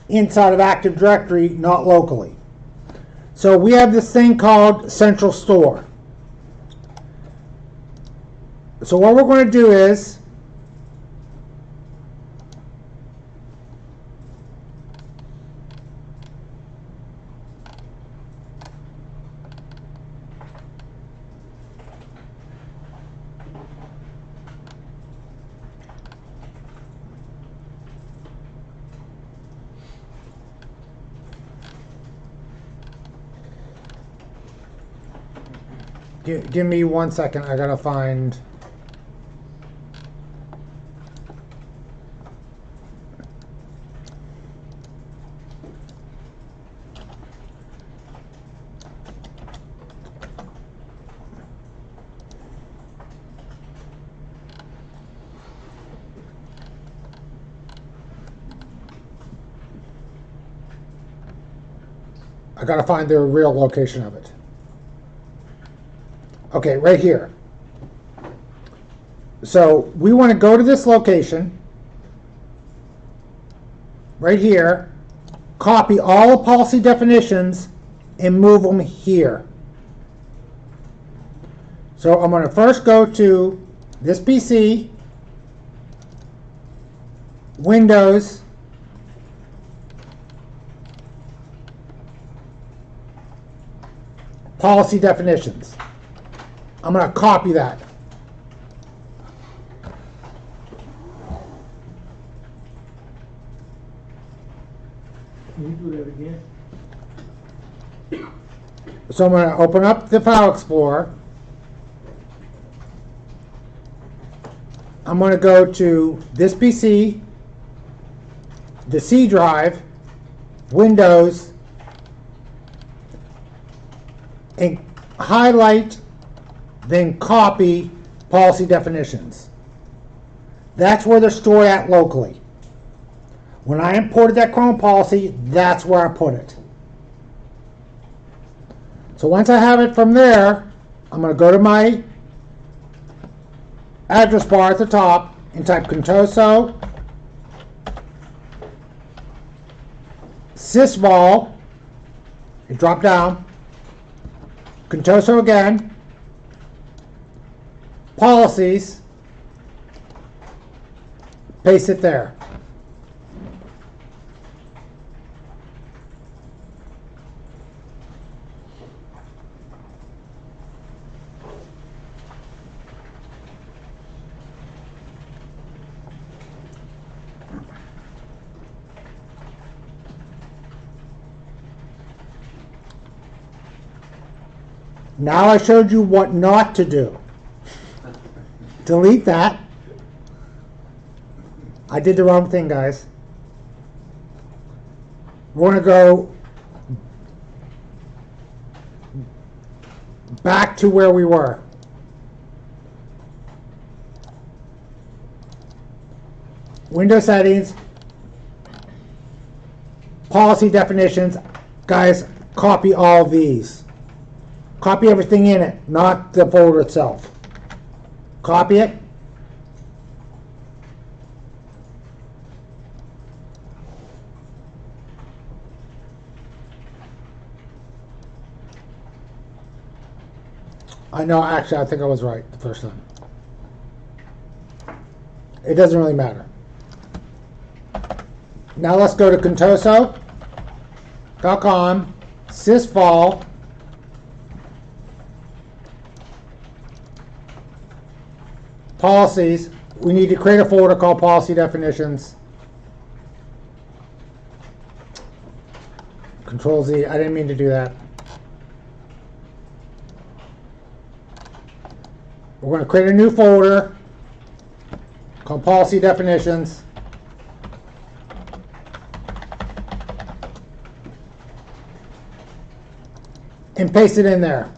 inside of Active Directory, not locally. So we have this thing called Central Store. So what we're going to do is give me 1 second. I gotta find. I gotta find the real location of it. Okay, right here. So we want to go to this location, right here, copy all the policy definitions, and move them here. So I'm going to first go to this PC, Windows, policy definitions. I'm going to copy that. Can you do that again? So I'm going to open up the File Explorer. I'm going to go to this PC, the C drive, Windows, and highlight, then copy policy definitions. That's where they're stored at locally. When I imported that Chrome policy, that's where I put it. So once I have it from there, I'm going to go to my address bar at the top and type Contoso sysvol, and drop down, Contoso again, policies, paste it there. Now I showed you what not to do. Delete that. I did the wrong thing, guys. We're going to go back to where we were. Windows settings, policy definitions. Guys, copy all these. Copy everything in it, not the folder itself. Copy it. I know, actually, I think I was right the first time. It doesn't really matter. Now let's go to contoso.com, sysvol, policies. We need to create a folder called policy definitions. Control Z, I didn't mean to do that. We're going to create a new folder called policy definitions. And paste it in there.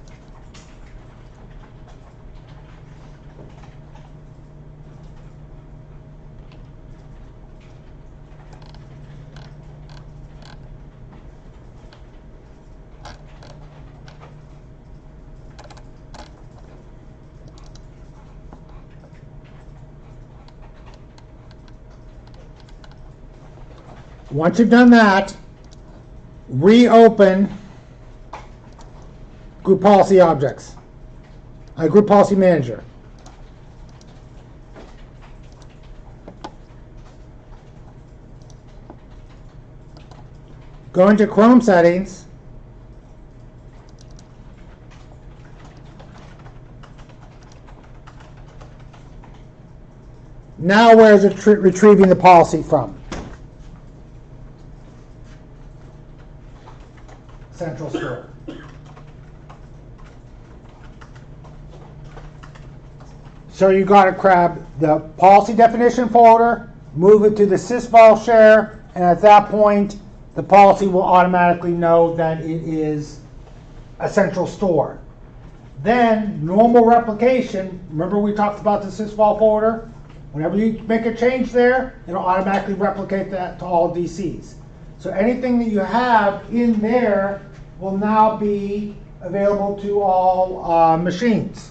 Once you've done that, reopen Group Policy Objects. Group Policy Manager. Go into Chrome Settings. Now where is it retrieving the policy from? Central Store. So you got to grab the policy definition folder, move it to the sysvol share, and at that point, the policy will automatically know that it is a central store. Then normal replication. Remember we talked about the sysvol folder. Whenever you make a change there, it'll automatically replicate that to all DCs. So anything that you have in there will now be available to all machines.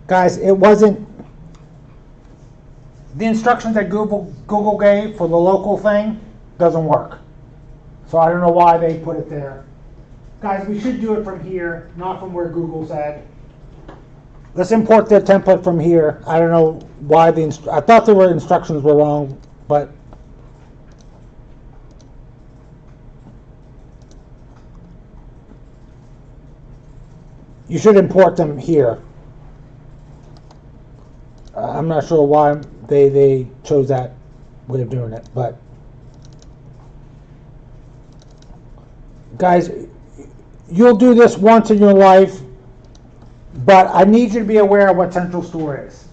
Guys, it wasn't the instructions that Google gave for the local thing doesn't work. So I don't know why they put it there. Guys, we should do it from here, not from where Google said. Let's import the template from here. I don't know why I thought the instructions were wrong, but you should import them here. I'm not sure why they chose that way of doing it, but guys, you'll do this once in your life, but I need you to be aware of what Central Store is.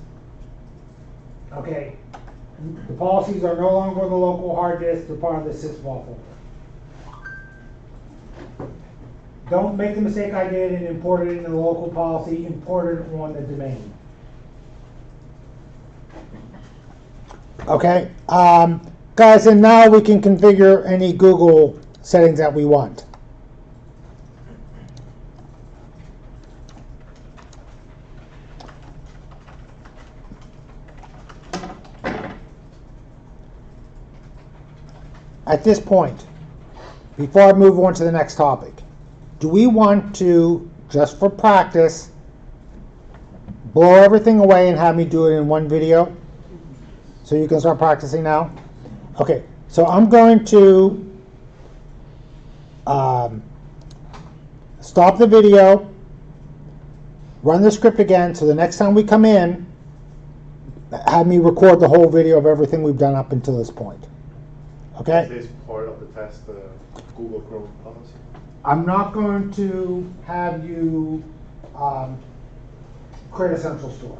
Okay, the policies are no longer the local hard disk; they're part of the sysvol folder. Don't make the mistake I did and import it into the local policy. Import it on the domain. Okay, guys, and now we can configure any Google settings that we want. At this point, before I move on to the next topic, do we want to, just for practice, blow everything away and have me do it in one video? So you can start practicing now? Okay, so I'm going to stop the video, run the script again, so the next time we come in, have me record the whole video of everything we've done up until this point. Okay? Is this part of the test, Google Chrome policy? I'm not going to have you create a central store,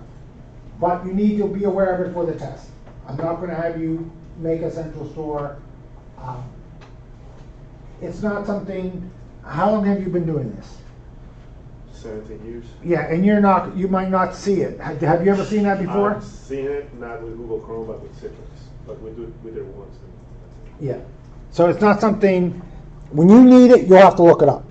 but you need to be aware of it for the test. I'm not going to have you make a central store. It's not something. How long have you been doing this? 17 years. Yeah, and you might not see it. Have you ever seen that before? I've seen it, not with Google Chrome, but with Citrix. But we did it once. Yeah. So it's not something. When you need it, you'll have to look it up.